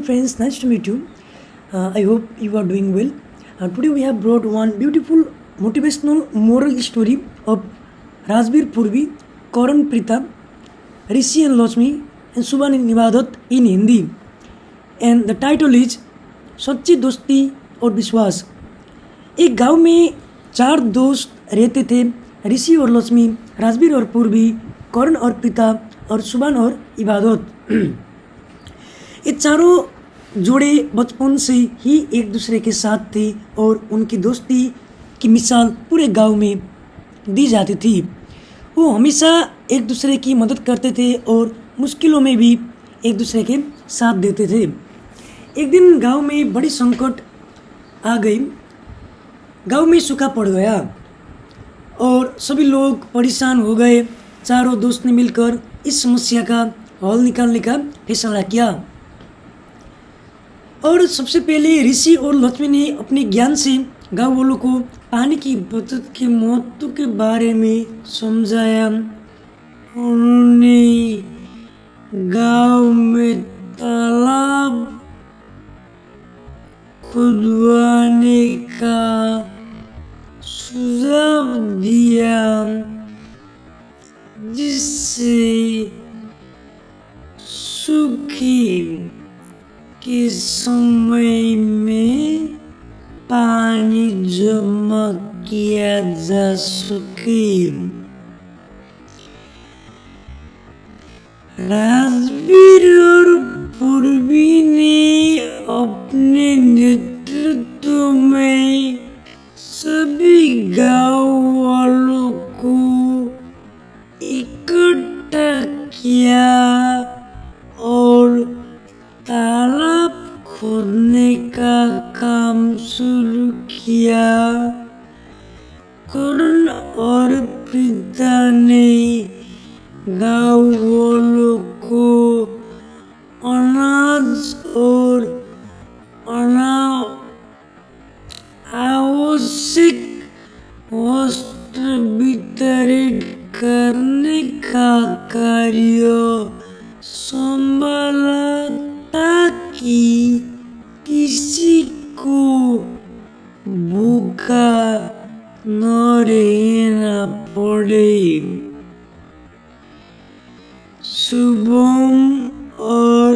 Friends, nice to meet you. I hope you are doing well. Today we have brought one beautiful motivational moral story of Rajbir Purvi, Karan Prita, Rishi and Lakshmi, and Subhan in Ibadat in Hindi. And the title is सच्ची दोस्ती और विश्वास। एक गांव में चार दोस्त रहते थे, ऋषि और लक्ष्मी, राजवीर और पूर्वी, कर्ण और प्रीता और सुबान और इबादत। ये चारों जोड़े बचपन से ही एक दूसरे के साथ थे और उनकी दोस्ती की मिसाल पूरे गांव में दी जाती थी। वो हमेशा एक दूसरे की मदद करते थे और मुश्किलों में भी एक दूसरे के साथ देते थे। एक दिन गांव में बड़ी संकट आ गई। गांव में सूखा पड़ गया और सभी लोग परेशान हो गए। चारों दोस्त ने मिलकर इस समस्या का हल निकालने का फैसला किया और सबसे पहले ऋषि और लक्ष्मी ने अपने ज्ञान से गांव वालों को पानी की बचत के महत्व के बारे में समझाया। उन्होंने गांव में तालाब खुदवाने का सुझाव दिया, जिससे सूखे के समय में पानी जमा किया जा सके। राजवीर और पूर्वी ने अपने नेतृत्व में सभी गांव वालों को इकट्ठा किया और तालाब खोदने का काम शुरू किया। कर्ण और प्रीता ने गांव वालों को अनाज और आवश्यक वस्त्र वितरित करने का कार्य संभाला ताकि किसी को भूखा न रहना पड़े। शुभम और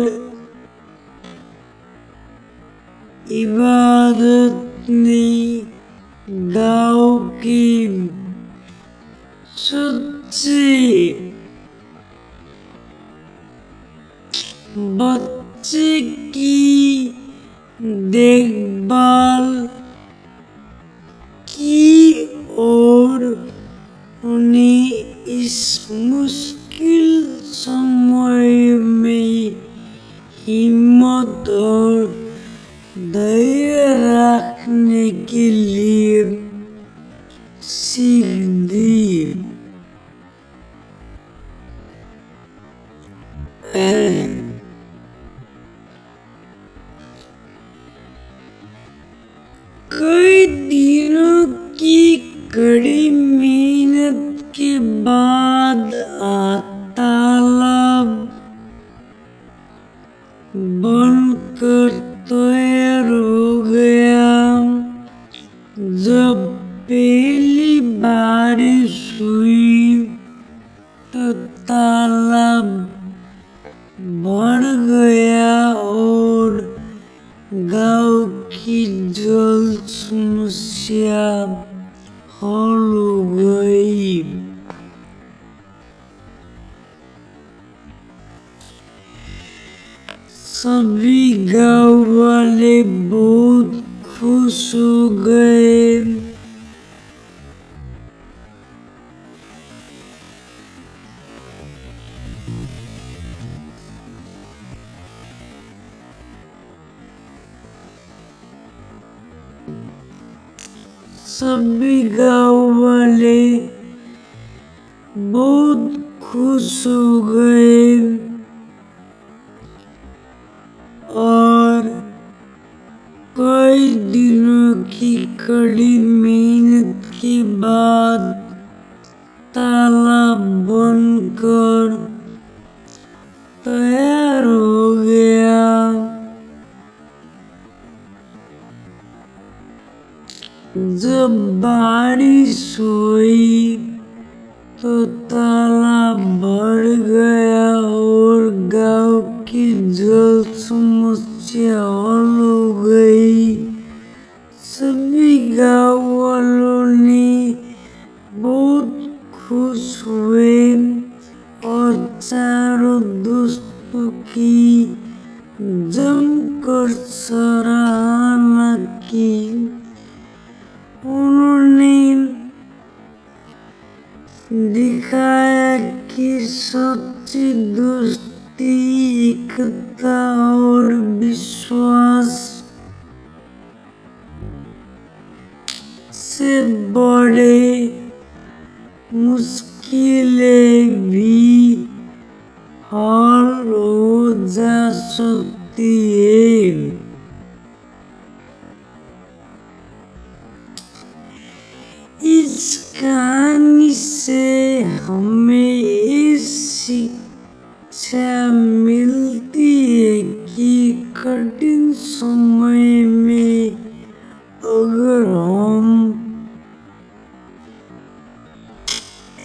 इबादत ने गांव के सबसे बच्चे की देखभाल की और उन्हें इस मुश्किल समय में हिम्मत और धैर्य रखने के लिए सीख दी। कई दिनों की कड़ी मेहनत के बाद तालाब बनकर तैयार हो गया। जब पहली बारिश हुई तो तालाब भर गया और गांव की जल समस्या हल हो गई। सभी गांव वाले बहुत खुश हो गए। सभी गांव वाले बहुत खुश हो गए और कई दिनों की कड़ी मेहनत के बाद तालाब बनकर तैयार हो गया। जब बारिश हुई तो तालाब भर गया और गांव की जल समस्या हल हो गई। सभी गांव वालों ने बहुत खुश हुए और चारों दोस्तों की जमकर सराहना की। उन्होंने दिखाया कि सच्ची दोस्ती, एकता और विश्वास से बड़े मुश्किलें भी हल हो जा सकती है। इस कहानी से हमें ये शिक्षा मिलती है कि कठिन समय में अगर हम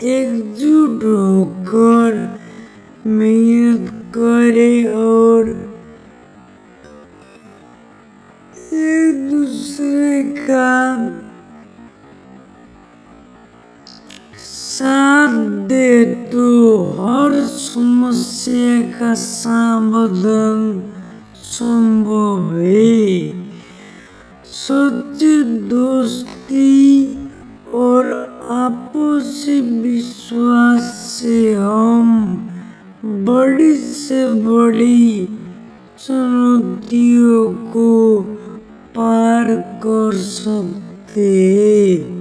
एकजुट होकर मेहनत करें और एक दूसरे का साथ दे तो हर समस्या का समाधान संभव है। सच्ची दोस्ती और आपसी विश्वास से हम बड़ी से बड़ी चुनौतियों को पार कर सकते हैं।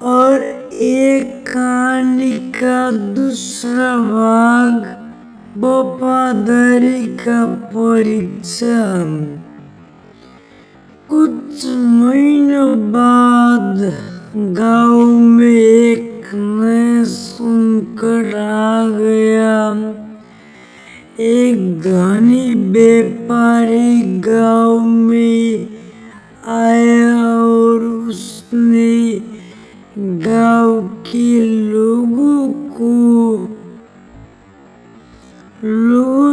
और एक कहानी का दूसरा भाग, वफादारी का परीक्षण। कुछ महीनों बाद गांव में एक नया संकट आ गया। एक धनी व्यापारी गांव में आया और उसने गांव के लोगों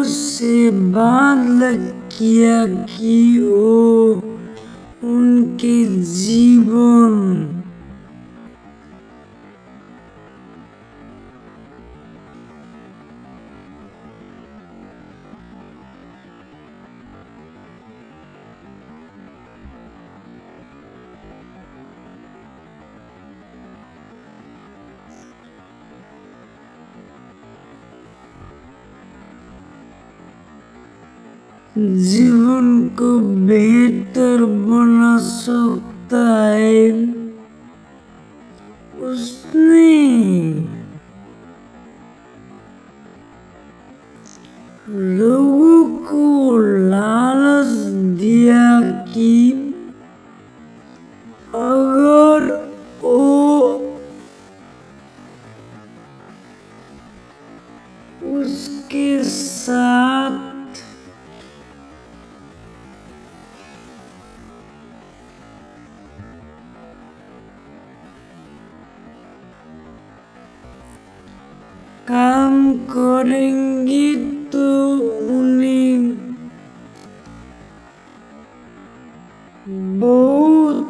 से वादा किया कि वो उनके जीवन को बेहतर बना सकता है। उसने लोगों को लालच दिया कि अगर वो उसके साथ काम करेंगे तो उन्हें बहुत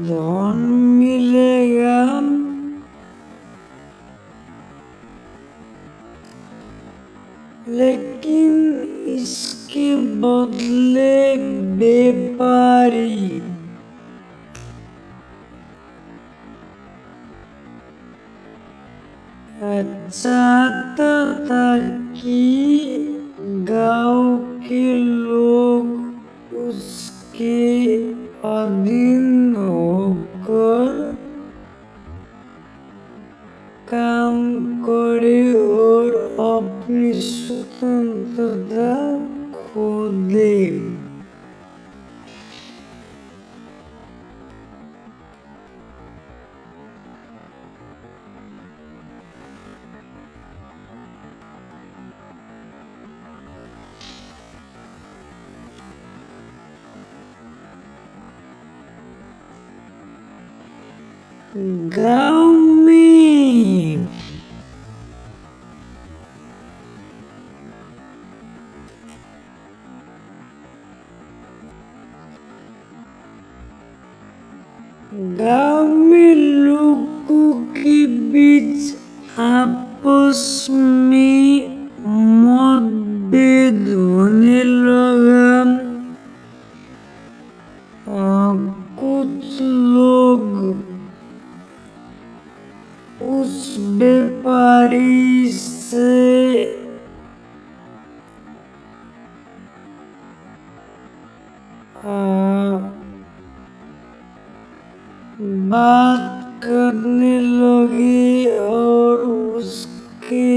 धन मिलेगा। लेकिन इसके बदले व्यापारी चाहता था कि गांव के लोग उसके अधीन होकर काम करे और अपनी स्वतंत्रता खो दे। गाँव में लोगों के बीच आपस में मतभेद होने लगा। कुछ लोग उस व्यापारी से बात करने लगे और उसके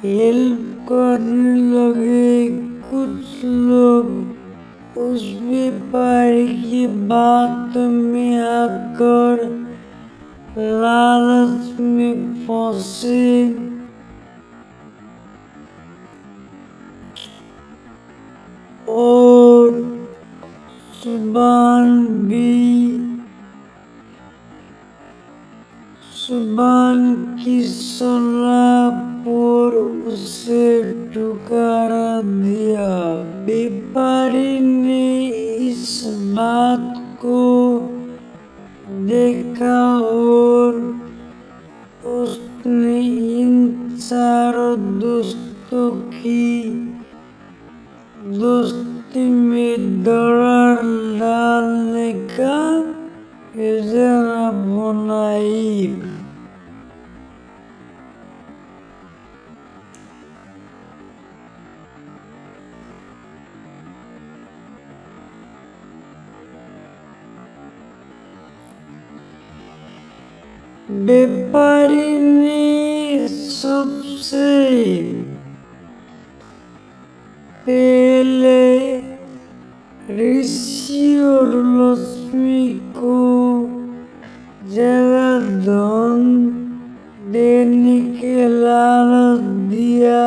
हेल्प करने लगे। कुछ लोग उस व्यापारी की बात में आकर लालच में फंसे और सुबान की सलाह पर उसे ठुकरा दिया। व्यापारी ने इस बात को देखा और उसने इन चारों दोस्तों की दोस्ती में दरार डालने का योजना बनाई। व्यापारी ने सबसे पहले ऋषि और लक्ष्मी को ज्यादा धन देने के लालच दिया,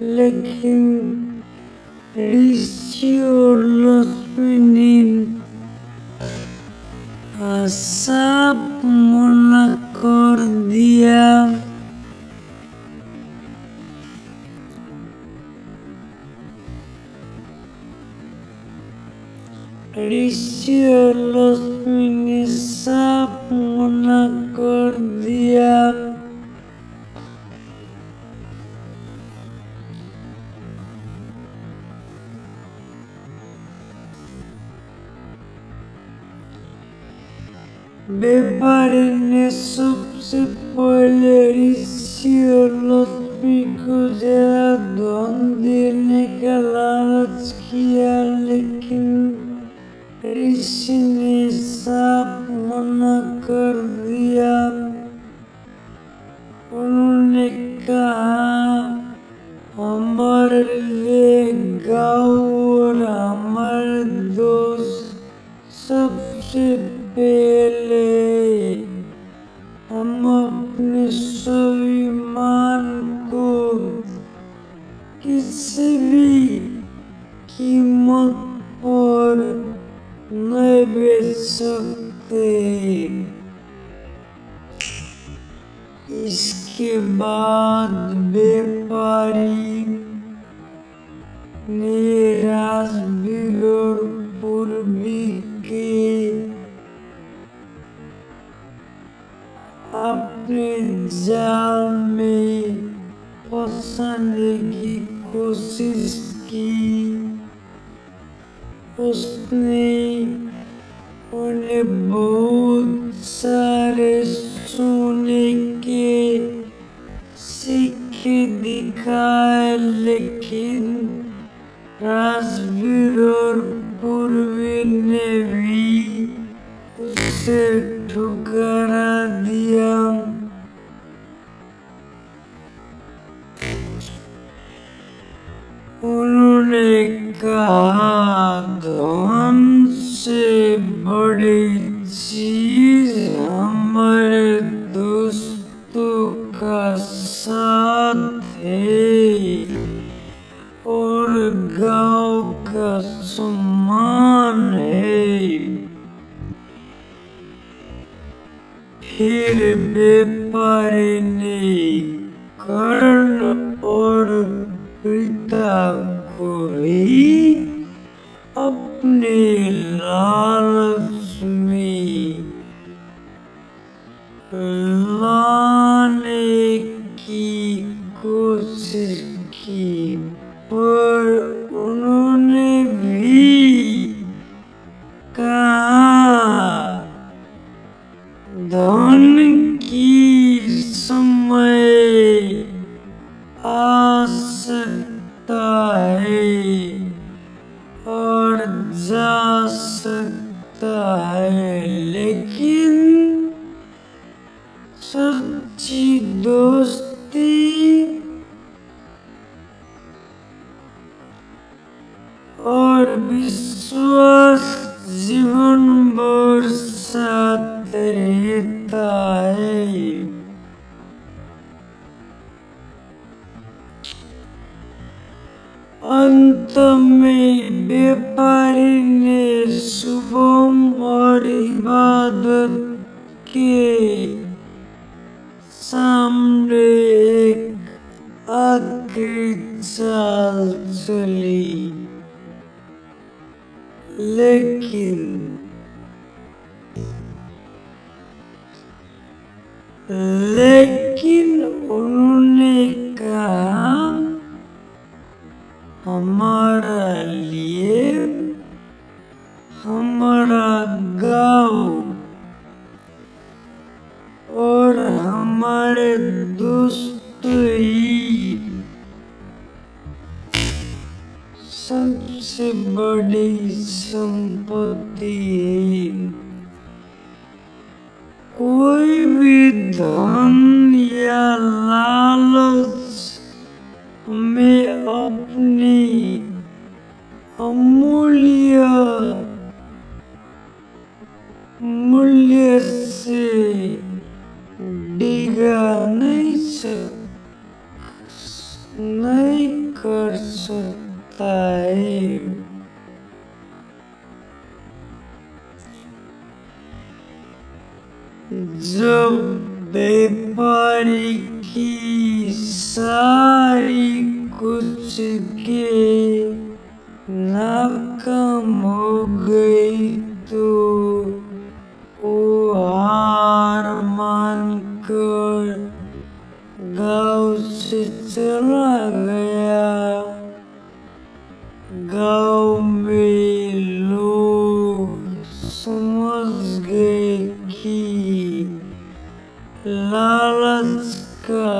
लेकिन ऋषि और लक्ष्मी ने साफ मना कर दिया। ऋषि और लक्ष्मी ने साफ मना कर दिया। व्यापारी ने सबसे पहले ऋषि और लक्ष्मी को ज्यादा धन देने का लालच किया, लेकिन ऋषि ने साफ मना कर दिया। उन्होंने कहा, हमारे लिए गाँव और हमारे दोस्त सबसे पहले हम अपने स्वाभिमान को किसी भी कीमत पर नहीं बेच सकते। इसके बाद व्यापारी ने राजवीर और पूर्वी के अपने जाल में फंसाने की कोशिश की। उसने उन्हें बहुत सारे सोने के सिक्के दिखाए, लेकिन राजवीर और पूर्वी ने भी उसे ठुकरा दिया। कहा धन से बड़ी चीज हमारे दोस्तों का साथ है और गांव का सम्मान है। फिर व्यापारी ने कर्ण और प्रीता को भी अपने लालच में लाने की कोशिश की, पर उन्होंने भी कहा धन की समय आ सकता है और जा सकता है, लेकिन सच्ची दोस्ती और विश्वास जीवन भर साथ रहता है। अंत में व्यापारी ने शुभम और इबादत के सामने एक आखिरी चाल चली, लेकिन उन्होंने कहा हमारा लिए हमारा गाँव और हमारे दोस्त ही सबसे बड़ी संपत्ति है। कोई भी धन या लालच हमें अपनी अमूल्य मूल्य से डिगा नहीं कर सकता है। जब व्यापारी की सारी कुछ के नाकाम हो गई तो वो हार मानकर गांव से चला गया। गांव में लोग समझ गए कि लालच का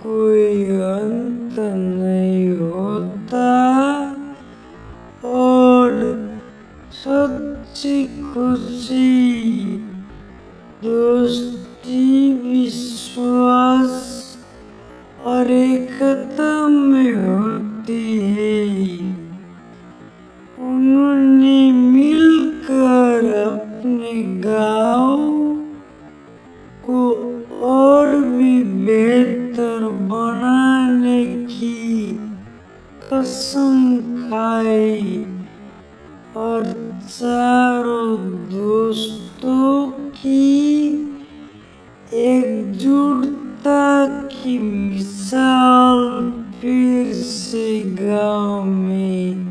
कोई अंत नहीं होता और सच्ची खुशी दोस्ती विश्वास और एकता में होती है। उन्होंने मिलकर अपने गांव को और भी बेहतर बनाने की कसम खाई और चारों दोस्तों की एकजुटता की मिसाल फिर से गांव में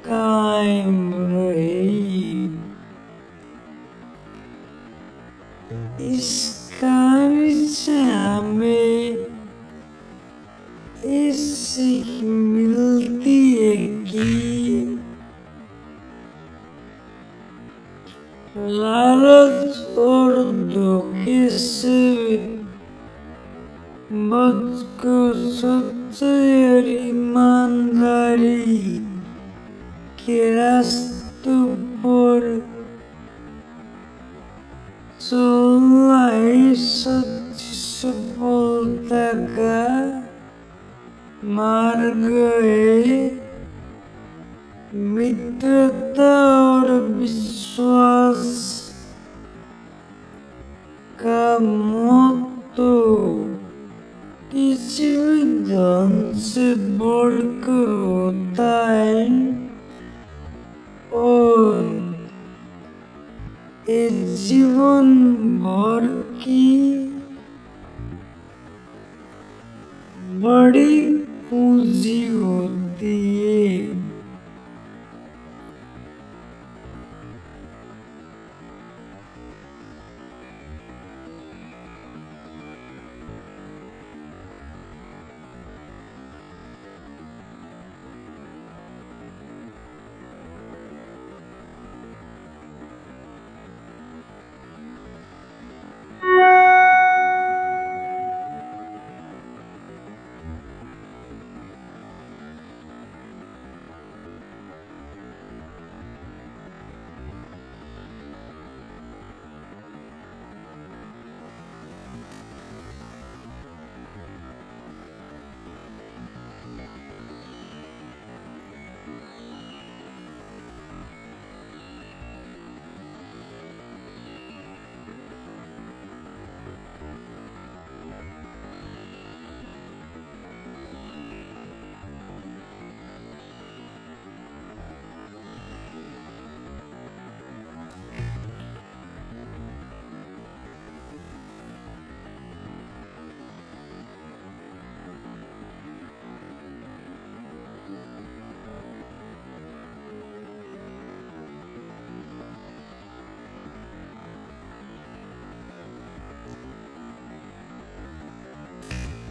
कायम रही। इस कहानी से हमें ये सीख मिलती है कि लालच और धोखे से बचकर सच्चाई और ईमानदारी के रास्ते पर चलना ही सच्ची सफलता का मार्ग है। मित्रता और विश्वास का मोह किसी भी धन से बढ़कर होता है और ये जीवन भर की बड़ी पूंजी होती है।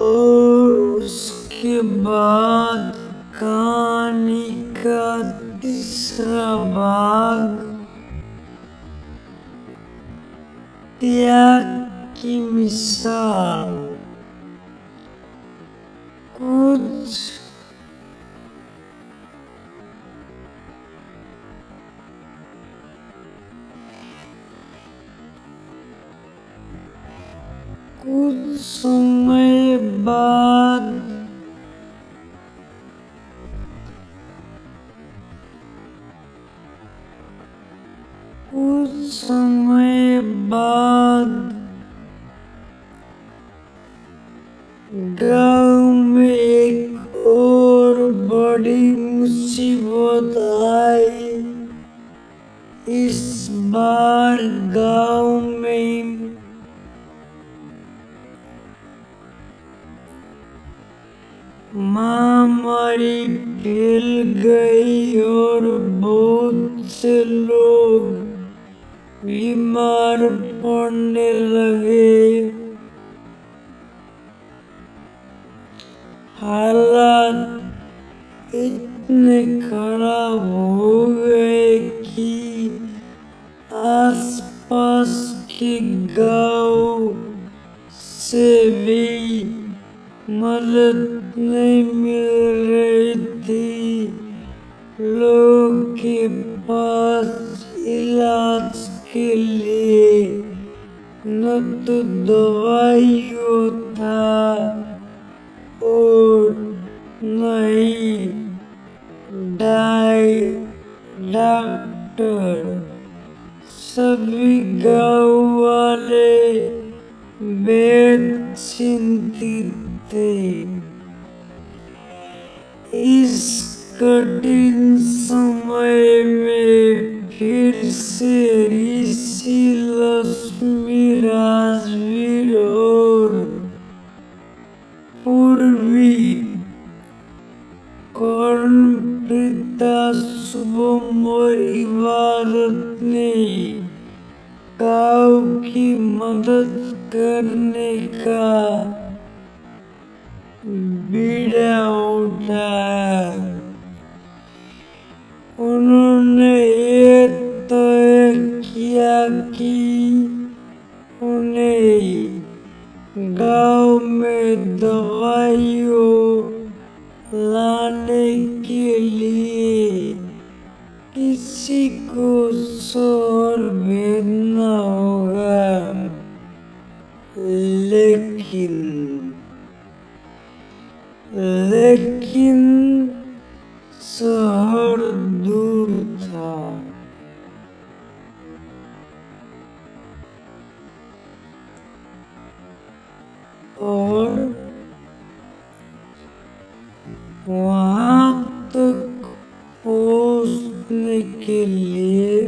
और उसके बाद कहानी का तीसरा भाग त्याग की मिसाल। कुछ समय बाद गांव में एक और बड़ी मुसीबत आई। इस बार गांव में महामारी फैल गई और बहुत से लोग बीमार पड़ने लगे। हालात इतने खराब हो गए कि आसपास के गांव से भी मदद नहीं मिल रही थी। लोगों के पास इलाज के लिए न तो दवाइयों था और नहीं डॉक्टर। सभी गाँव वाले बेहद चिंतित थे। इस कठिन समय में फिर से ऋषि लक्ष्मी राजवीर और पूर्वी कर्णप्रीता शुभम और इबादत ने गांव की मदद करने का बीड़ा उठाया। उन्होंने ये तय किया कि उन्हें गांव में दवाइयों लाने के लिए किसी को शहर भेजना होगा। लेकिन शहर दूर था। और वहां तक पहुंचने के लिए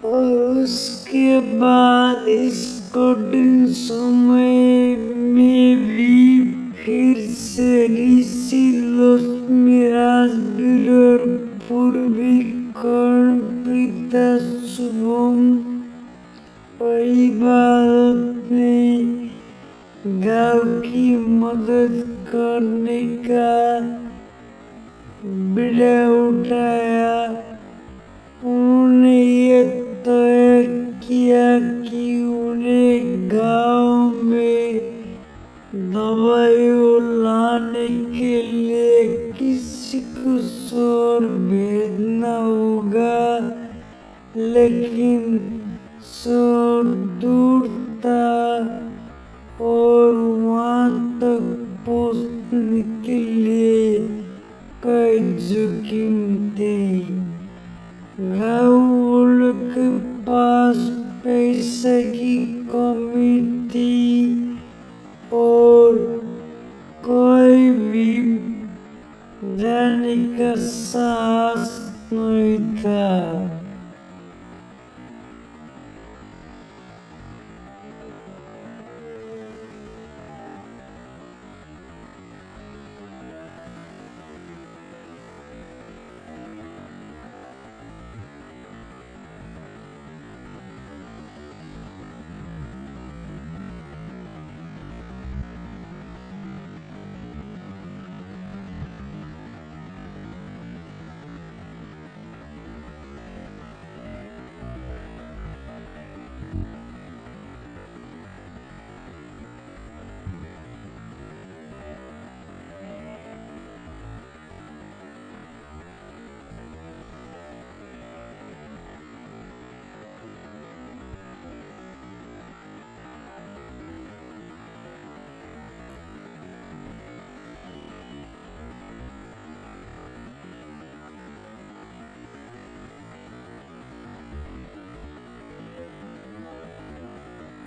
और उसके बाद इस कठिन समय में भी फिर से ऋषि लक्ष्मी राजवीर और पूर्वी कर्णप्रीता शुभम परिवार ने गांव की मदद करने का बीड़ा उठाया। उन्होंने ये तय किया कि उन्हें गांव में दवाइयों लाने के लिए किसी को शहर भेजना होगा, लेकिन दूर था और वहां तक पहुंचने के लिए कई जोखिम थे। गाँव के पास पैसे की कमी थी और कोई भी जाने का साहस नहीं था।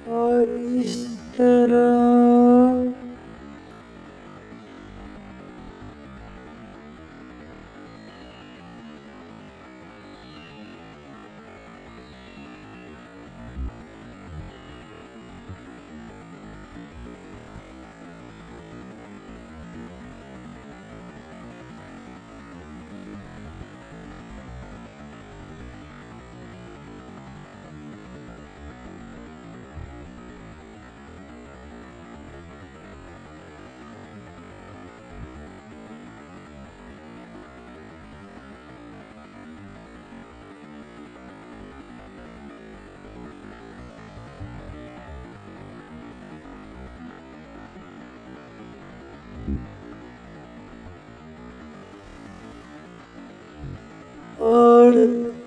और इस तरह और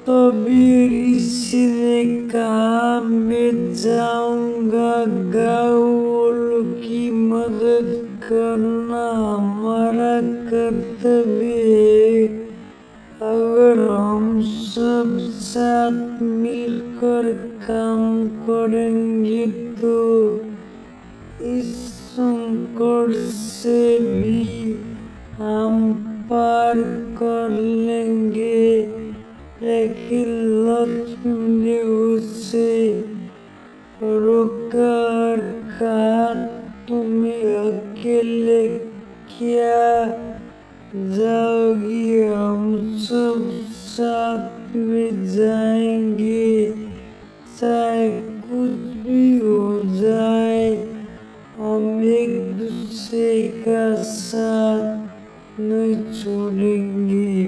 तभी ऋषि ने कहा, मैं जाऊंगा। गाँव की मदद करना हमारा कर्तव्य है। अगर हम सब साथ मिलकर काम करेंगे तो इस संकट से भी हम पार कर लेंगे। लेकिन लक्ष्मी ने उसे रोकर कहा, तुम्हें अकेले क्या जाओगी, हम सब साथ में जाएंगे। चाहे कुछ भी हो जाए, हम एक दूसरे का साथ नहीं छोड़ेंगे।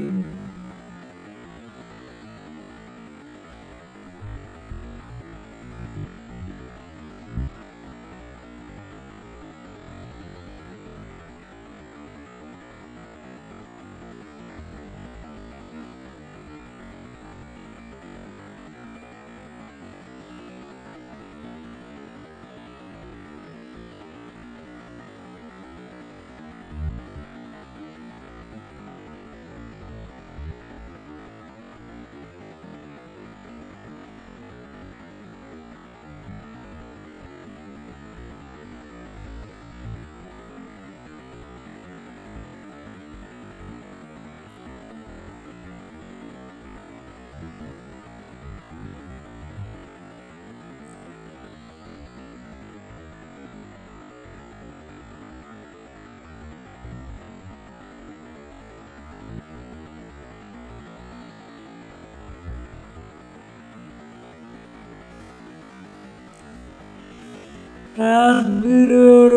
राजवीर और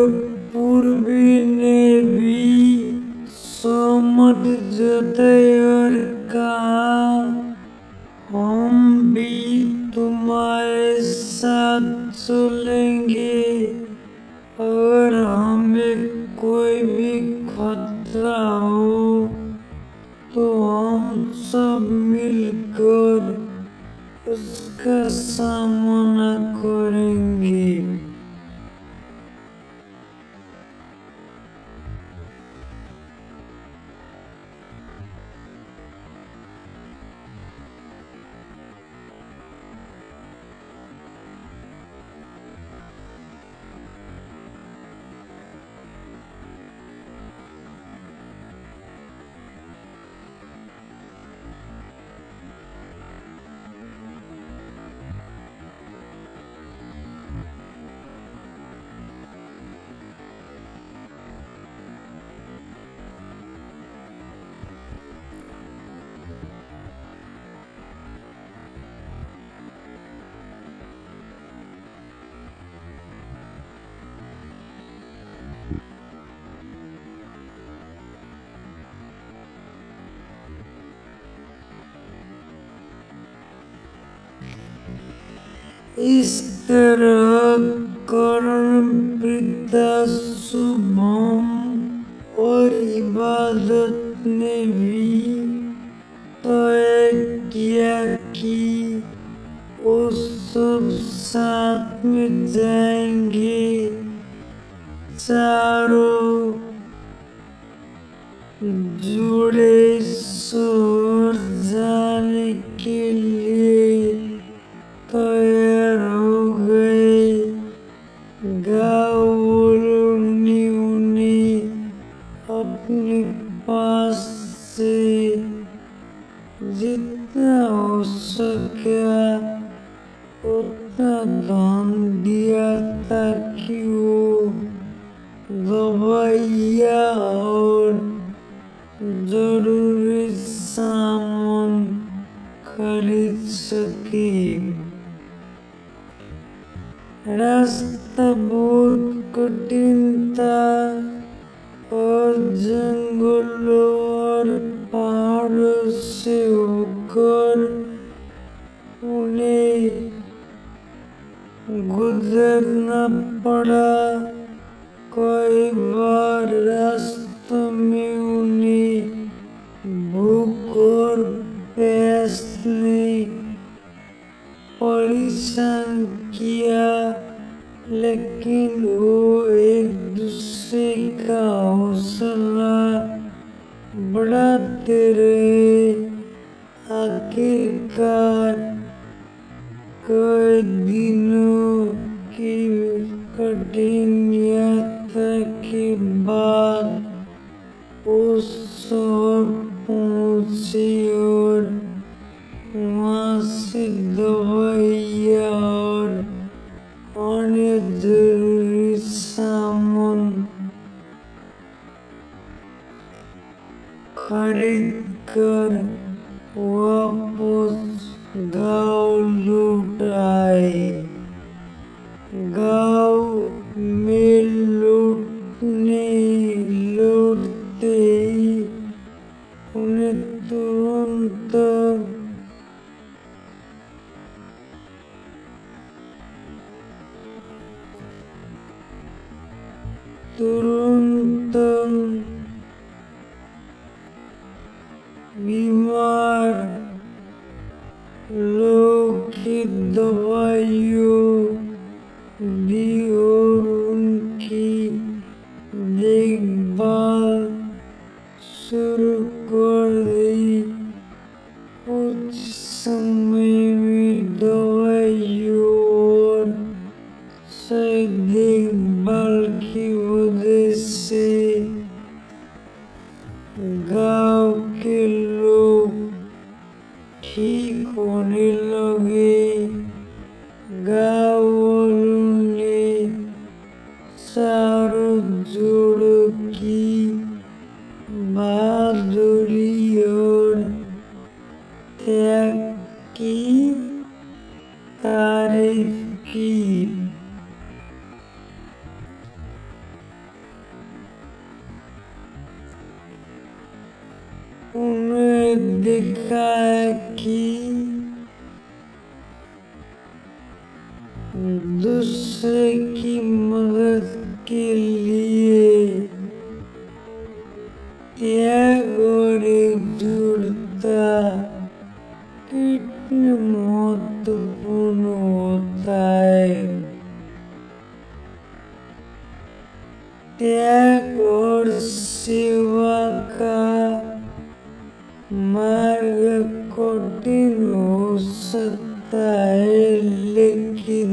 पूर्वी ने भी सहमत जताई और कहा, हम भी तुम्हारे साथ चलेंगे। अगर हमें कोई भी खतरा हो तो हम सब मिलकर उसका सामना करेंगे। इस तरह कर्णप्रीता शुभम और इबादत ने भी तय किया कि वो सब साथ में जाएंगे। चारों जोड़े शहर जाने के लिए तैयार हो गए। गाँव वालों ने उन्हें अपने पास से जितना हो सका उतना धन दिया ताकि वो दवाइयाँ और जरूरी सामान खरीद सके। रास्ता बहुत कठिन था और जंगलों और पहाड़ों से होकर उन्हें गुजरना पड़ा। कई बार रास्तों में उन्हें भूख और प्यास ने परेशान किया, लेकिन वो एक दूसरे का हौसला बढ़ाते रहे। आखिरकार कई दिनों की कठिन यात्रा के बाद वो शहर पहुंचे और वहाँ से दवाइयाँ और अन्य जरूरी सामान खरीद कर वापस गाँव लौट आए। गाँव में लौटते ही उन्हें तुरंत बीमार लोग की दवाइयों दी और उनकी देखभाल शुरू कर दी। कुछ समय में दवाइयों और सही देखभाल की वजह से गांव के लोग ठीक होने लगे। गांव वालों ने चारों जोड़ों की बहादुरी और त्याग की तारीफ की। उन्हें देखा कि दूसरे की मदद के लिए त्याग और एकजुटता कितने महत्वपूर्ण होता है। त्याग और सेवा का मार्ग कठिन हो सकता है, लेकिन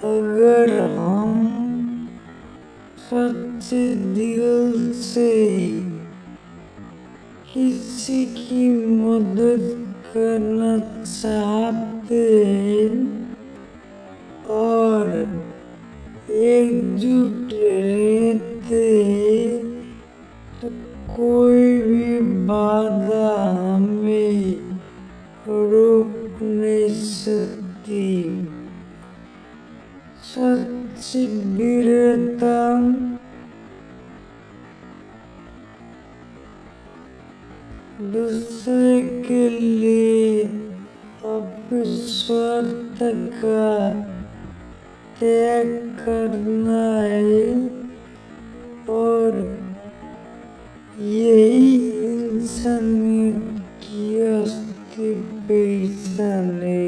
अगर हम सच्चे दिल से किसी की मदद करना चाहते हैं और एकजुट रहते हैं, तो कोई भी बाधा हमें रोक नहीं सकती। सच्ची वीरता दूसरे के लिए अपने स्वार्थ का त्याग करना है और यही इंसानियत की असली पहचान है।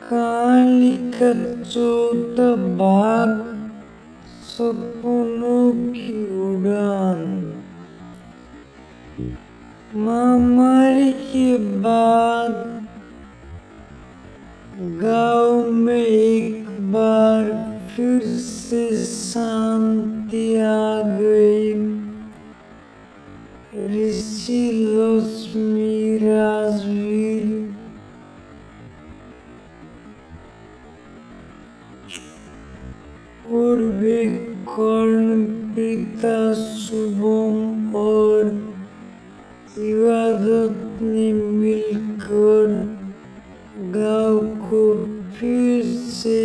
कहानी का चौथा भाग, सपनों की उड़ान। महामारी के बाद गांव में एक बार फिर से शांति आ गई। ऋषि लक्ष्मी राजवीर पूर्वी कर्ण पिता शुभम और इबादत ने मिलकर गांव को फिर से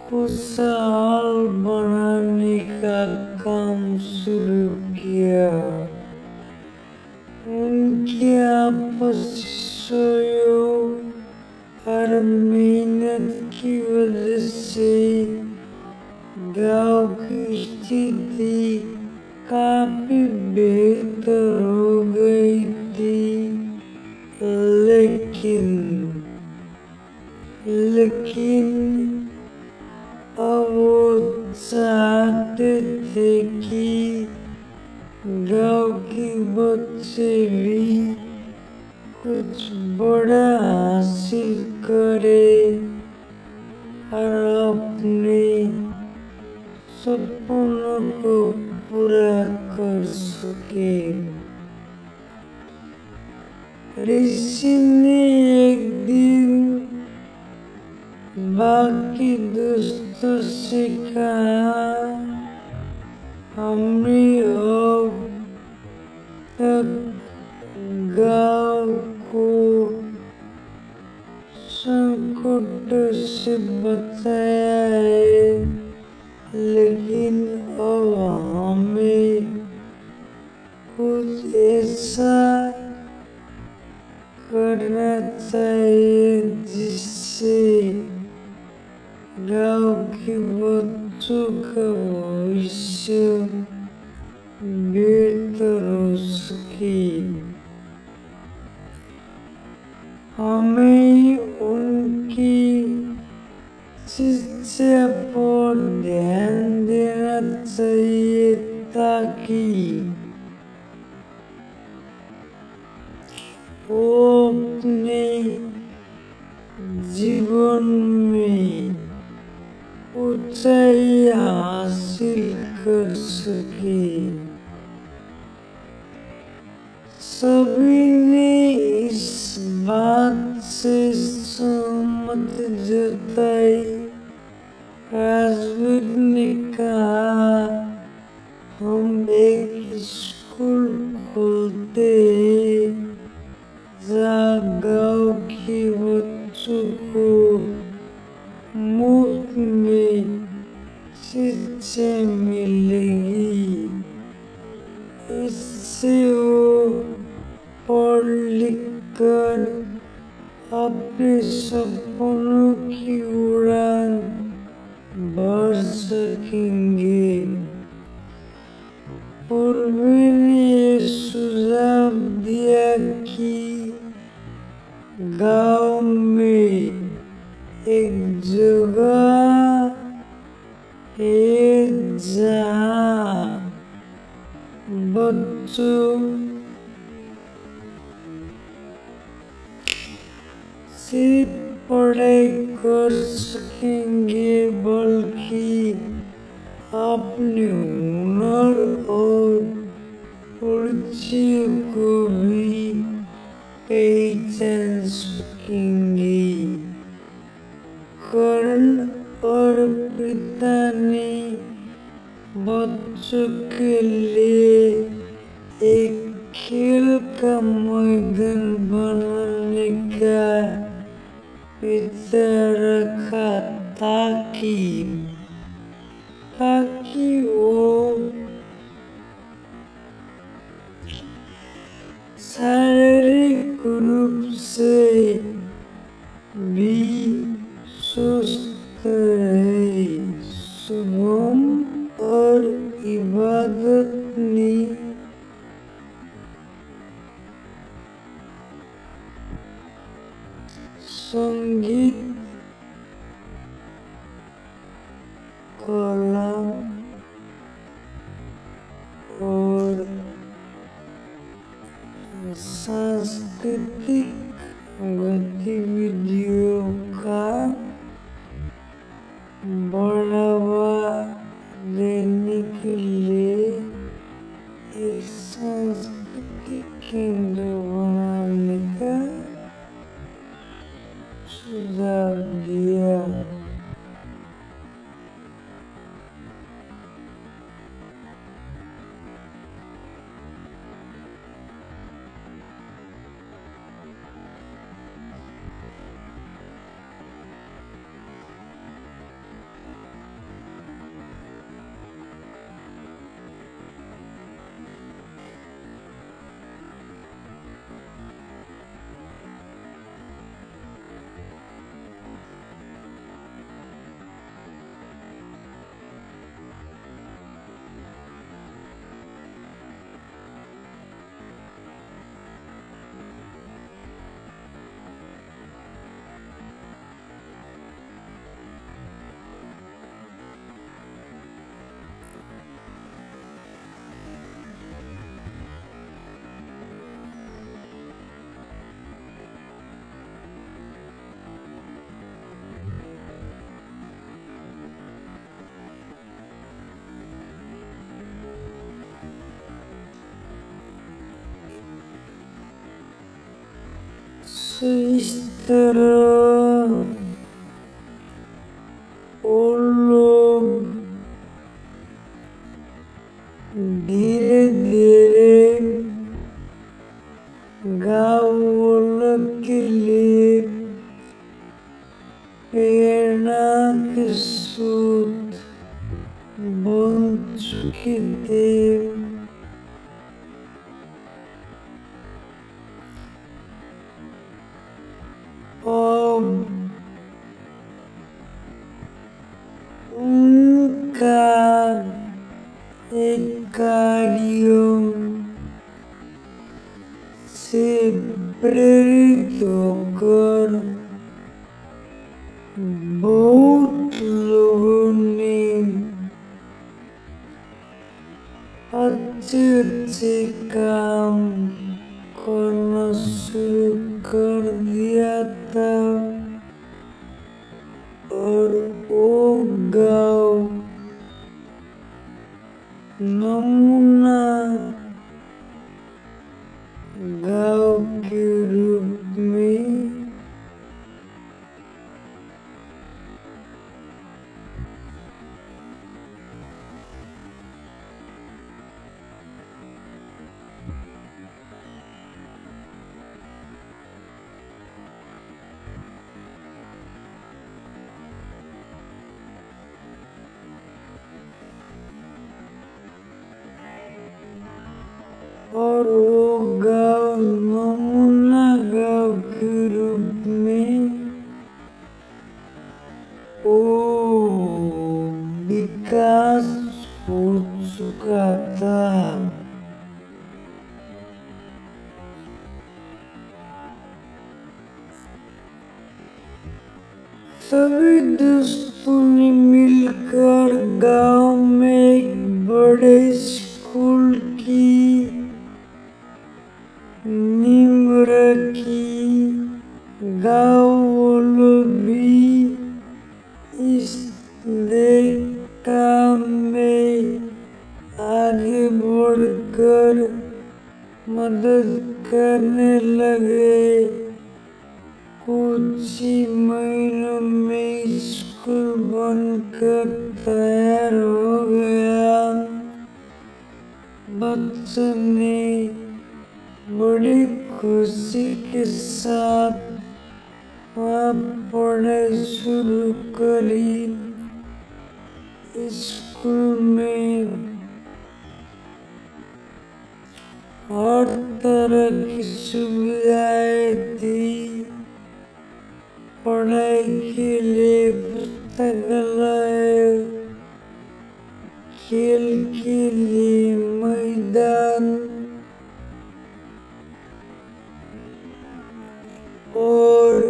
खुशहाल बनाने का काम शुरू किया। उनके आपसी सहयोग और मेहनत की वजह से गांव की स्थिति काफी बेहतर हो गई थी, लेकिन अब वो चाहते थे कि गांव के बच्चे भी कुछ बड़ा हासिल करें और अपने सपनों को पूरा कर सके। ऋषि ने एक दिन बाकी दोस्तों से कहा, हमने अब तक गांव को संकट से बचाया है, लेकिन अब हमें कुछ ऐसा करना चाहिए जिससे गांव के बच्चों का भविष्य बेहतर हो सके। हमें उनकी शिक्षा पर ध्यान देना चाहिए ताकि वो अपने जीवन में ऊंचाई हासिल कर सके। सभी ने इस बात से सहमत जताई। राजवीर ने कहा, हम एक स्कूल खोलते हैं पढ़ लिख कर अपने सपनों की उड़ान भर सकेंगे। पूर्वी ने सुझाव दिया कि गांव में एक जगह है जहाँ बच्चों सिर्फ पढ़ाई कर सकेंगे बल्कि अपने हुनर और रुचियों को भी पहचान सकेंगे। कर्ण और प्रीता ने बच्चों के लिए एक खेल का मैदान बनाने का विचार रखा ताकि वो शारीरिक रूप से भी स्वस्थ रहे। शुभम और इबादत ने संगीत, कला और सांस्कृतिक गतिविधियों का बढ़ावा देने के लिए एक सांस्कृतिक केंद्र बनाने का सुझाव दिया। इस तरह वो लोग धीरे धीरे गाँव वालों के लिए प्रेरणा के स्रोत बन चुके थे। उनका एक कार्यों से प्रेरित होकर बहुत लोगों ने अच्छे काम करना शुरू कर दिया था और वो गाँव नमूना गाँव के रूप में और वो गाँव नमूना गाँव के रूप में ओ विकास हो चुका था। सभी दोस्तों ने मिलकर गांव में एक बड़े स्कूल की नींव रखी। गांव वालों भी इस नए काम में आगे बढ़कर मदद करने लगे। कुछ ही महीनों में स्कूल बनकर तैयार हो गया। बच्चों ने बड़ी खुशी के साथ वहाँ पढ़ाई शुरू करी। स्कूल में हर तरह की सुविधाएं थी। पढ़ाई के लिए पुस्तकालय, खेल के लिए मैदान और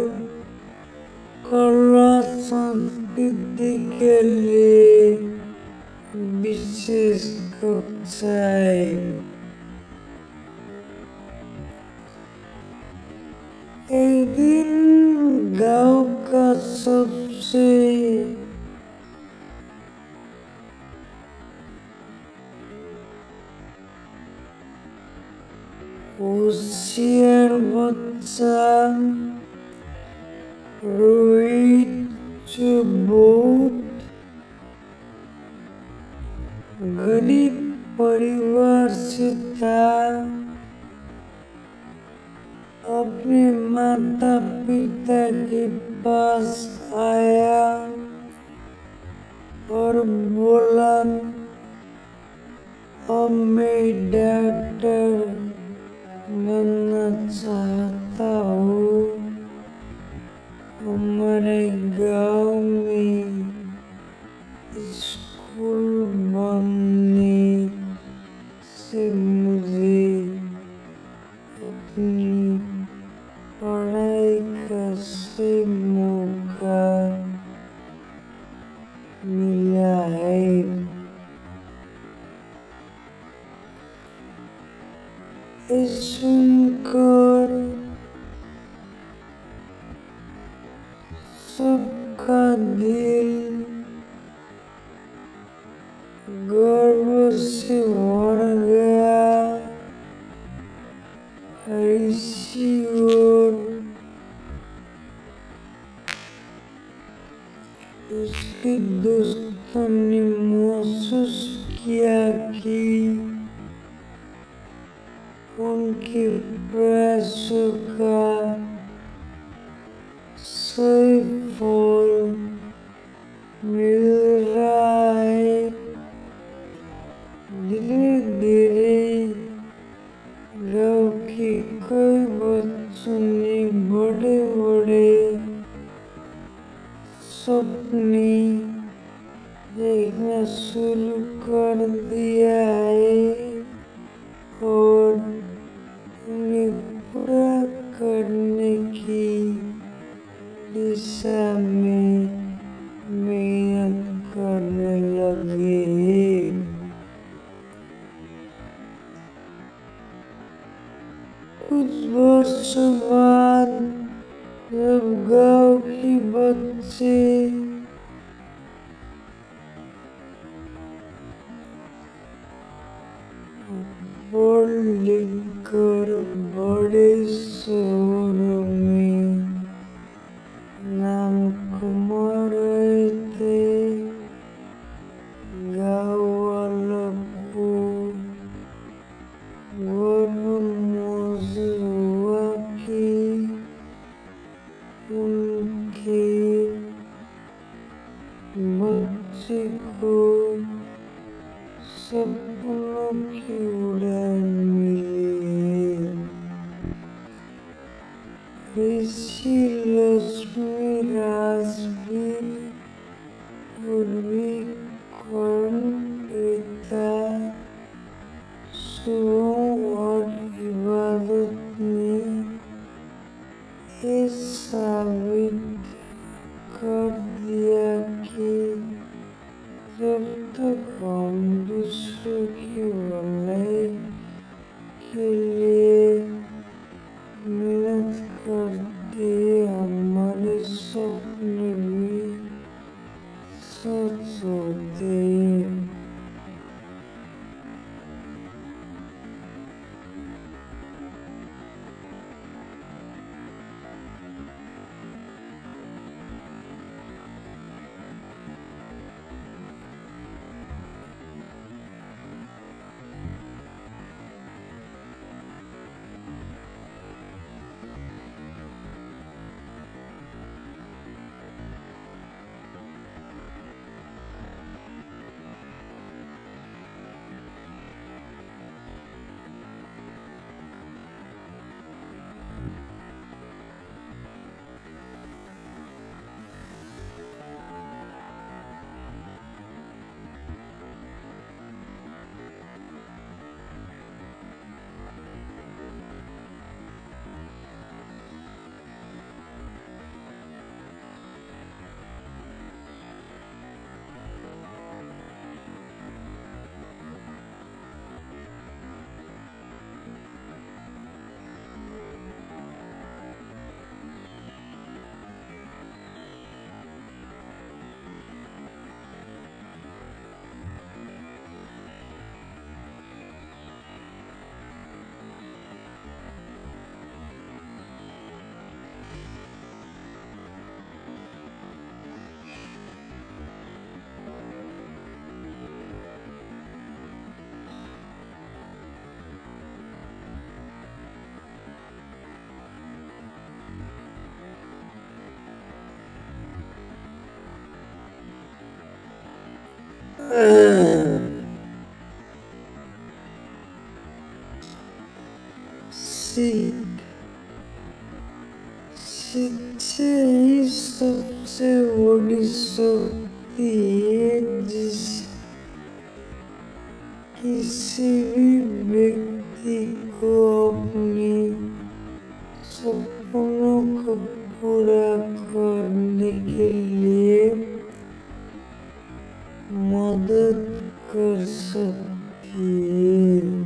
कला संस्कृति के लिए विशेष कक्षाएं। एक दिन गांव का सबसे होशियार बच्चा रोहित, जो बहुत गरीब परिवार से था, अपने माता पिता के पास आया और बोला, अब मैं डॉक्टर बनना चाहता हूँ। हमारे गांव में स्कूल बनने से मुझे अपनी पढ़ाई का सही मौका मिला है। सुनकर सबका दिल गर्व से भर गया। इसी ओर उसके दोस्तों ने महसूस किया कि उनके प्रयासों का सही फल मिल रहा है। धीरे धीरे गाँव के कई बच्चों ने बड़े बड़े सपने देखना शुरू कर दिया है और उन्हें पूरा करने की दिशा में मेहनत करने लगे। कुछ वर्षों बाद जब गांव के बच्चे पढ़ लिख कर बड़े शहरों में नाम कमा रहे थे, गाँव वालों को गर्व महसूस हुआ कि उनके बच्चे को सपनों की उड़ान मिली है। ऋषि लक्ष्मी राजवीर पूर्वी कर्ण पिता शुभम और इबादत ने ये साबित कर दिया कि जब तक हम दूसरों की भलाई के लिए मेहनत करते हैं, हमारे सपने भी सच होते हैं। शिक्षा ही सबसे बड़ी शक्ति है जिसे किसी भी व्यक्ति को अपने सपनों को पूरा करने के लिए मदद कर सकती है।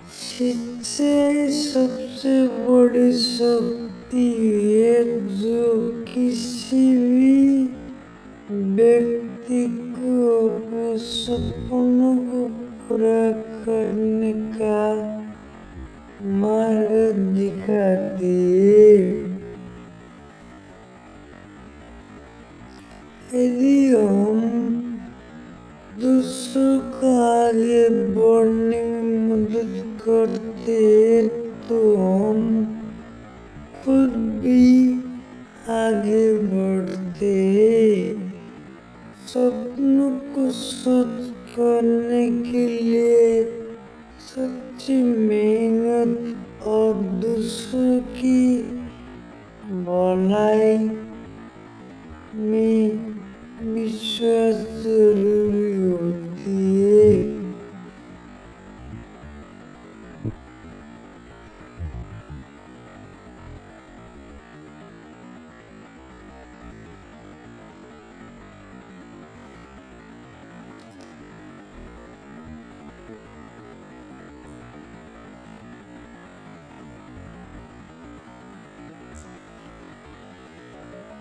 शिक्षा सबसे बड़ी शक्ति है जो किसी भी व्यक्ति को अपने सपनों को पूरा करने का मार्ग दिखाती है। यदि हम दूसरों का आगे बढ़ने में मदद करते हैं तो हम खुद भी आगे बढ़ते हैं। सपनों को सच करने के लिए सच्ची मेहनत और दूसरों की भलाई में विश्वास जरूरी होती है।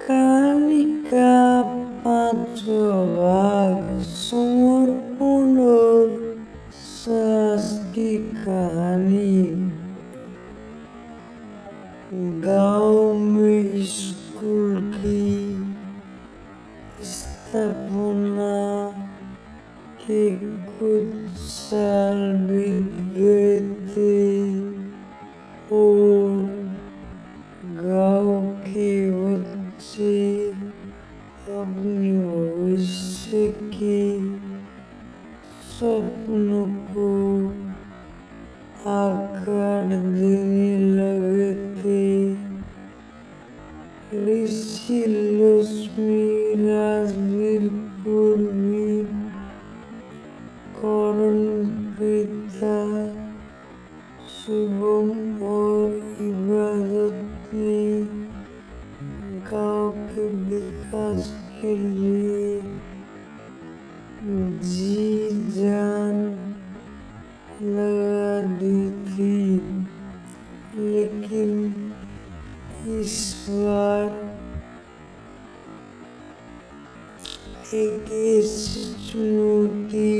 कहानी का पांचवा भाग समर्पण और साहस की कहानी। गांव में स्कूल की स्थापना के कुछ साल बीत गए थे और गांव के बच्चे अपने भविष्य के सपनों को आकार देने लगे थे। ऋषि लक्ष्मी राजवीर पूर्वी करण पिता शुभम और इबादत ने गांव के विकास के लिए जी जान लगा दी थी, लेकिन इस बार एक ऐसी चुनौती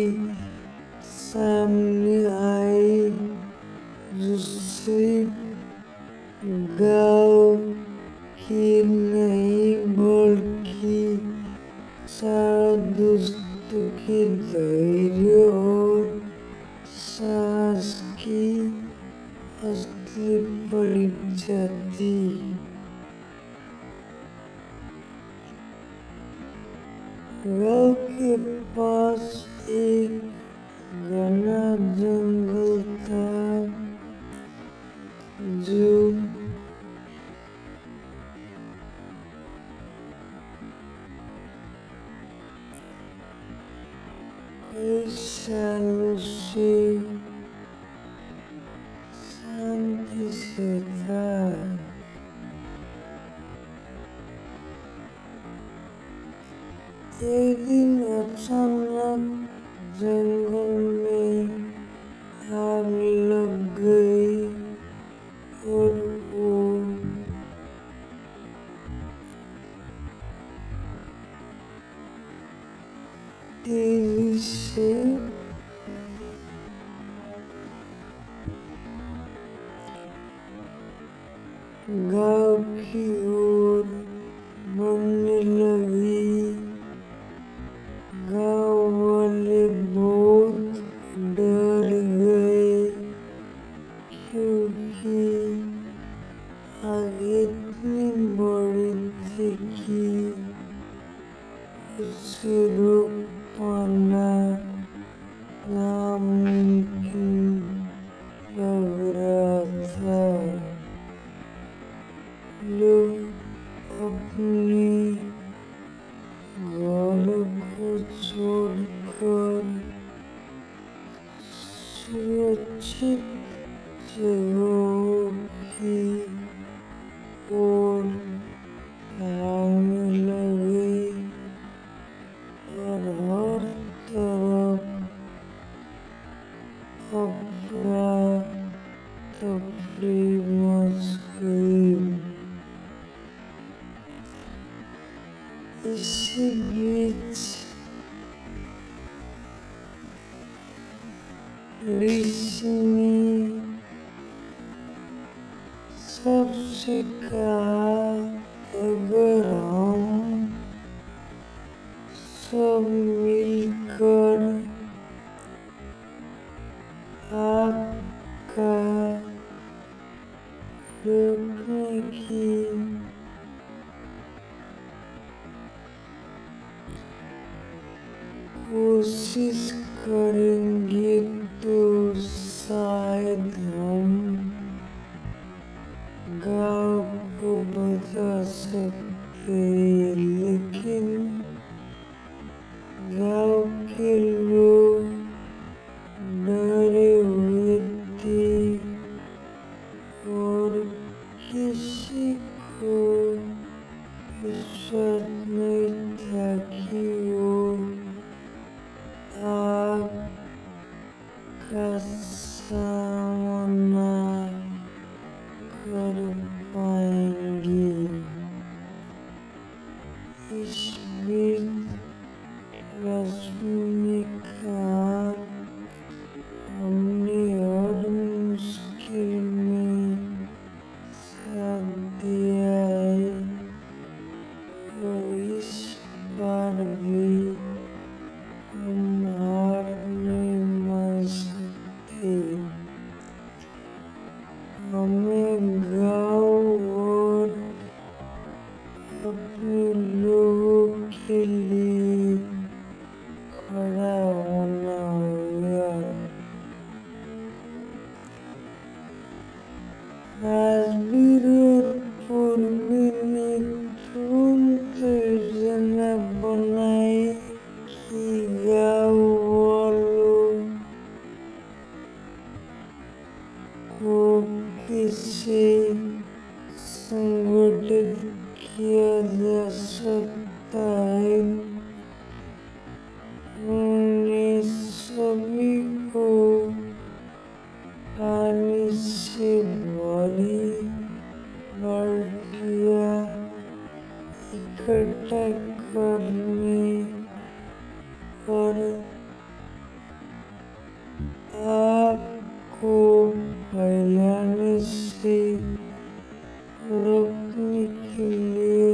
सामने आई जो सिर्फ गांव की नहीं बल्कि सारे दोस्तों के धैर्य और साहस की असली परीक्षा थी। गांव के पास एक घना जंगल था जो कई सालों से शांति से था। एक दिन अचानक जंगल में आग लग गई और वो तेजी से गांव की ओर बढ़ने लगी। गांव वाले बहुत डर गए क्योंकि आग इतनी बड़ी थी कि उसे रोक पाना नामुमकिन लग रहा था। लोग अपने घरों को छोड़कर सुरक्षित जगहों की ओर भागने लगे और हर तरफ अफरा तफरी मच गई। इसी बीच ऋषि ने सबसे कहा, अगर हम सब मिलकर आग का रोकने की कोशिश करेंगे तो शायद हम गाँव को बचा सकते हैं, लेकिन गाँव के लोग डरे हुए थे और किसी को विश्वास नहीं था कि वो आग का सामना कर पाएंगे। इस बीच रश्मिका हमने हर मुश्किल में साथ दिया है और इस बार भी हम हार नहीं मान सकते। हमें गाँव और अपने लोगों के लिए खड़ा होना होगा। राजवीर और पूर्वी ने तुरंत योजना बनाई कि गाँव वालों को कैसे संगठित किया जा सकता है। उन्होंने सभी को पानी से भरी बाल्टियाँ इकट्ठा करने और आग को फैलाने से रोकने के लिए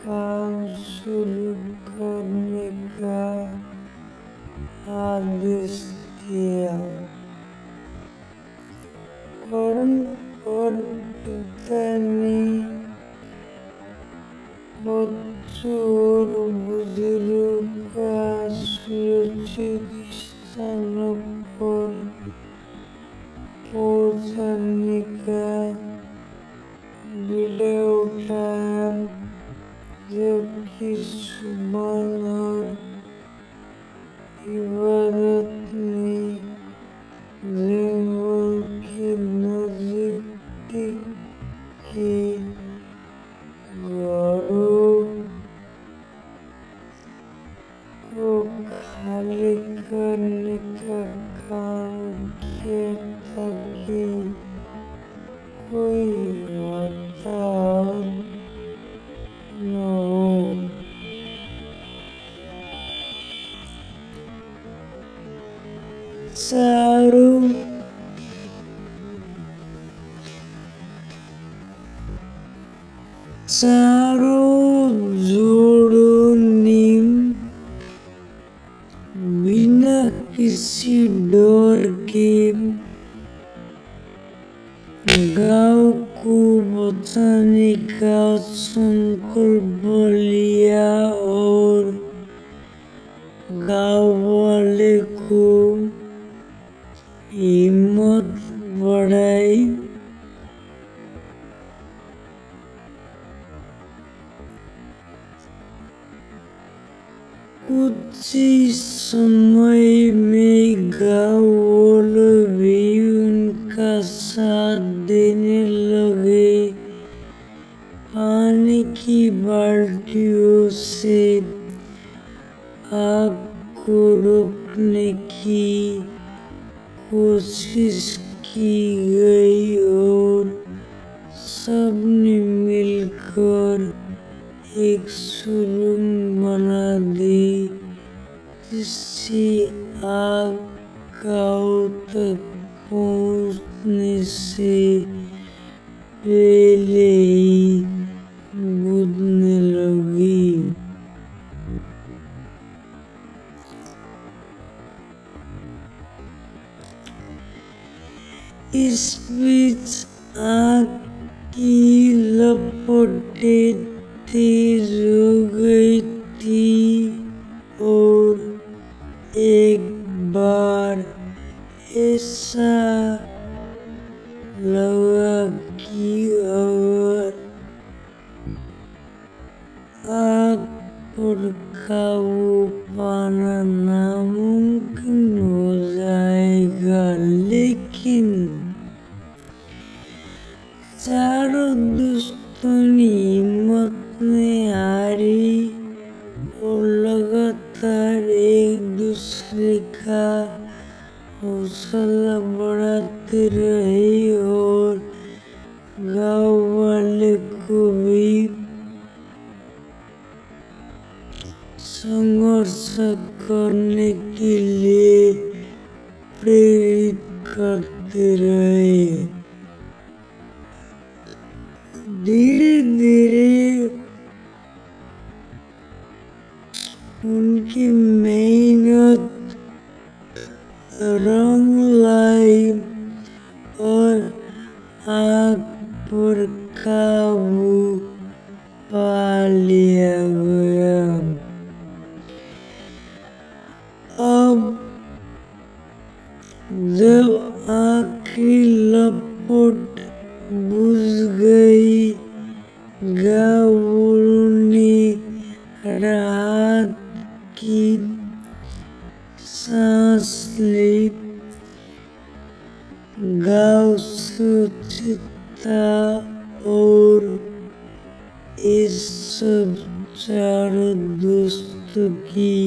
काम शुरू करने का आदेश दिया। करण और पिता ने बच्चों और बुजुर्गों का सुरक्षित स्थानों पर पहुंचाने का बीड़ा उठाया, जबकि सुमन और इबादत ने जंगल के नजदीक के घरों को खाली करने का काम किया ताकि कोई हताहत न हो। चारों जोड़ों ने बिना किसी डर के गांव को बचाने का संकल्प लिया और गांव वाले को हिम्मत बढ़ाई। कुछ ही समय में गाँव वाले भी उनका साथ देने लगे। पानी की बाल्टियों से आग को रोकने की कोशिश की गई और सबने मिलकर एक सुरंग बना दी, जिससे आग गाँव तक पहुंचने से पहले ही बुझने लगी। इस बीच आग की लपटें तेज हो गई थी और एक बार ऐसा लगा कि अगर आग पर काबू पाना नामुमकिन हो जाएगा, लेकिन चारों दोस्तों ने हिम्मत नहीं हारी और लगातार एक दूसरे का हौसला बढ़ाते रहे और गांव वाले को भी संघर्ष करने के लिए प्रेरित करते रहे। धीरे धीरे उनकी मेहनत रंग लाई और आग पर काबू पा लिया गया। अब जब आग की लपट बुझ गई, गांव वालों ने राहत की सांस ली। गांव सुरक्षित था और इस सब चारों दोस्तों की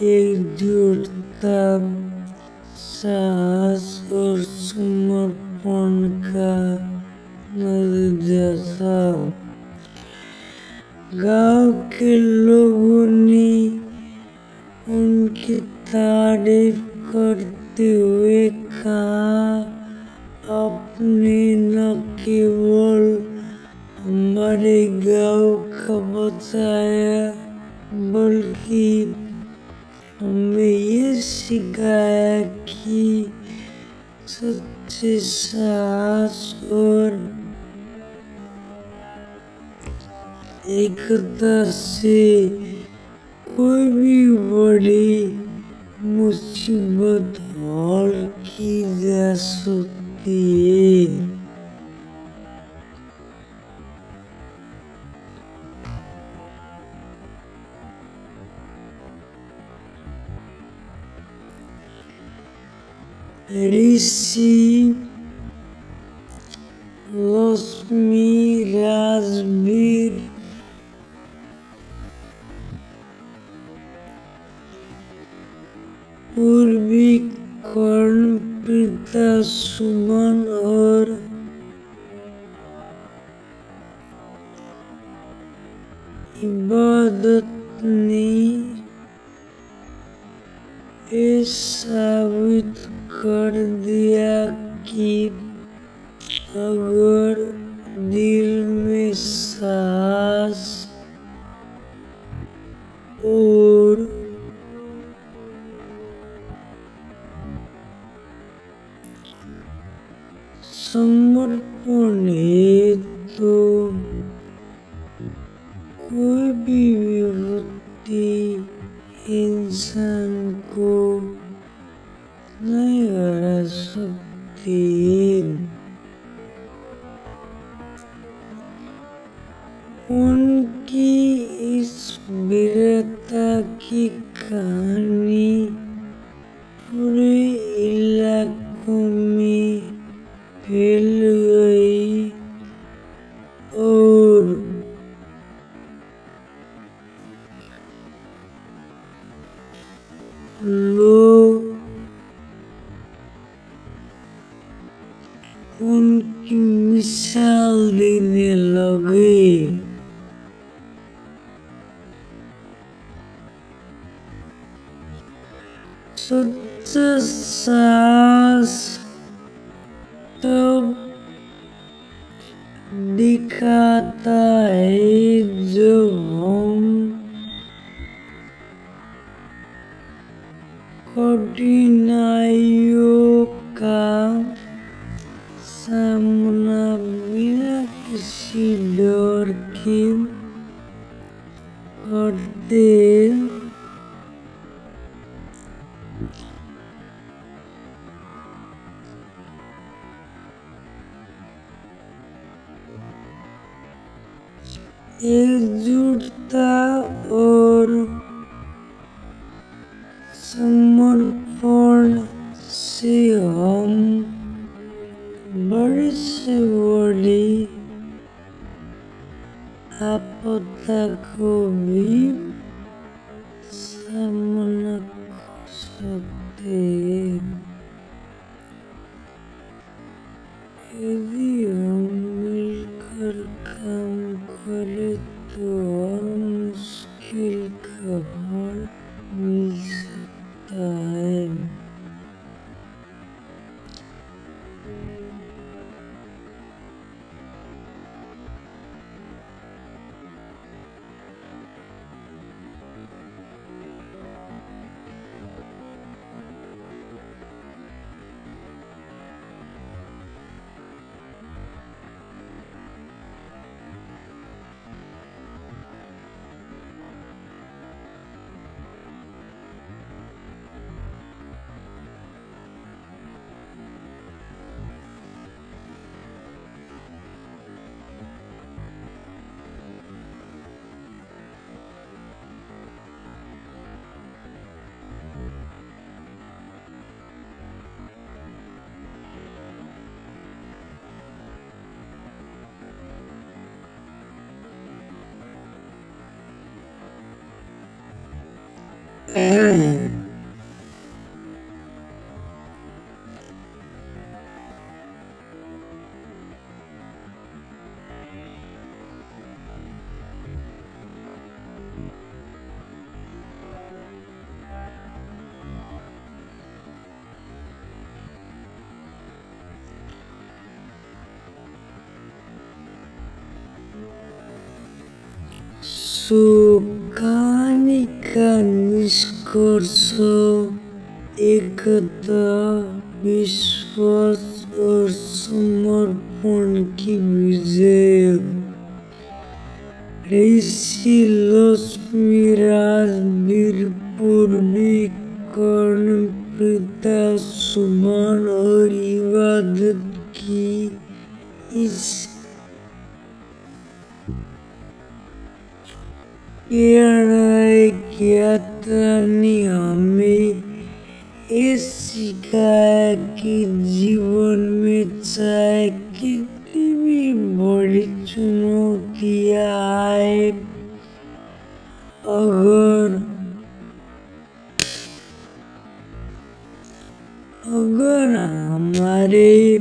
एकजुटता, साहस और समर्पण का नतीजा था। गांव के लोगों ने उनकी तारीफ करते हुए कहा, आपने न केवल हमारे गांव का बचाया, बल्कि हमें ये सिखाया कि सच्चे साहस और एकता से कोई भी बड़ी मुसीबत हल की जा सकती है। ऋषि लक्ष्मी, राजवीर, पूर्वी, कर्ण, प्रीता, सुमन और इबादत ने ये साबित कर दिया कि अगर दिल में साहस और समर्पण है तो कोई भी विपत्ति इंसान को नहीं हरा सकती है। उनकी इस वीरता की कहानी पूरे इलाकों में फैल गई और लोग उनकी मिसाल देने लगे। सच्चा साहस तब दिखाता है जब हम कठिनाइयों का सामना बिना किसी डर के करते एकजुटता और समर्पण से हम बड़े से बड़ी आपदा को भी सामना कर सकते हैं। यदि हम मिलकर काम करें तो हर मुश्किल का हल मिल सकता है। कहानी का निष्कर्ष एकता, विश्वास और समर्पण की विजय। ऋषि लक्ष्मी राजवीर पूर्वी कर्णप्रीता सुमन और इबादत की इस प्रेरणादायक यात्रा ने हमें ये सिखाया कि जीवन में चाहे कितनी भी बड़ी चुनौतियां आए, अगर हमारे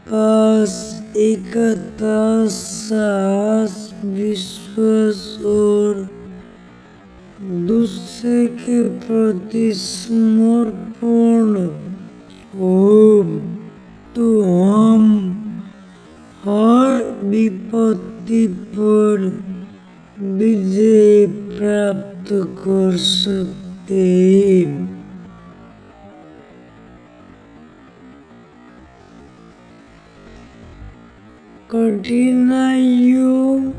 पास एकता, साहस, विश्वास और दूसरे के प्रति समर्पण हो तो हम हर विपत्ति पर विजय प्राप्त कर सकते हैं। कठिनाइयों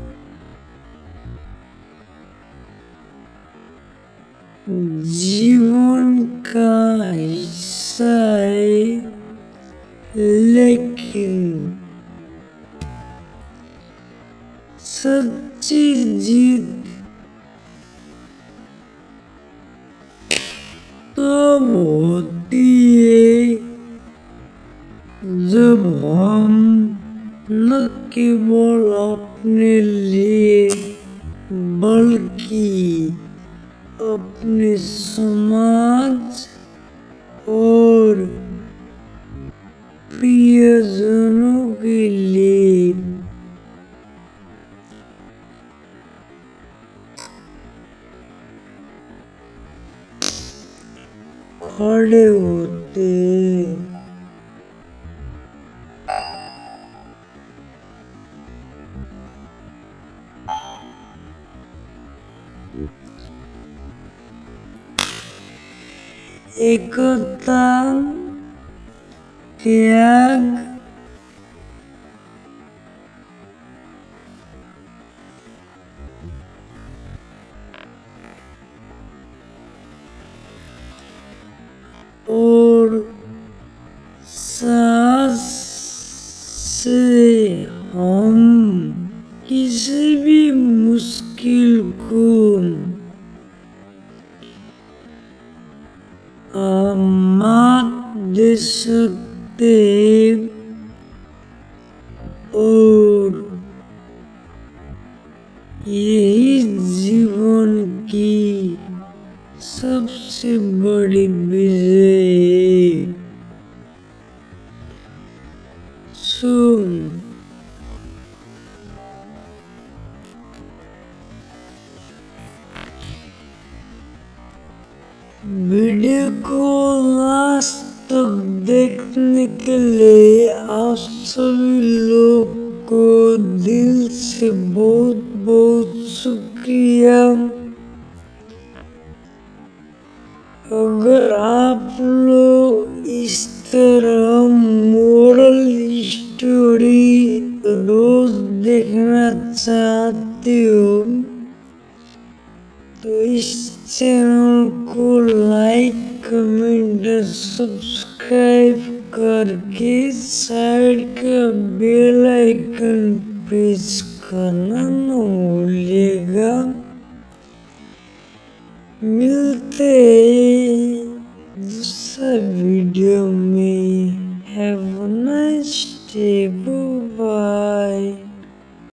जीवन का हिस्सा है, लेकिन सच्ची जीत तब होती है जब हम न केवल अपने लिए बल्कि अपने समाज और प्रियजनों के लिए खड़े होते हैं। एकता, त्याग, और साहस से हम मात दे सकते और यही जीवन की सबसे बड़ी विजय। सुन, वीडियो को लास्ट तक देखने के लिए आप सभी लोग को दिल से बहुत बहुत शुक्रिया। अगर आप लोग इस तरह मोरल स्टोरी रोज देखना चाहते हो तो इस चैनल को लाइक, कमेंट और सब्सक्राइब करके साइड का बेल आइकन प्रेस करना न भूलिएगा। मिलते हैं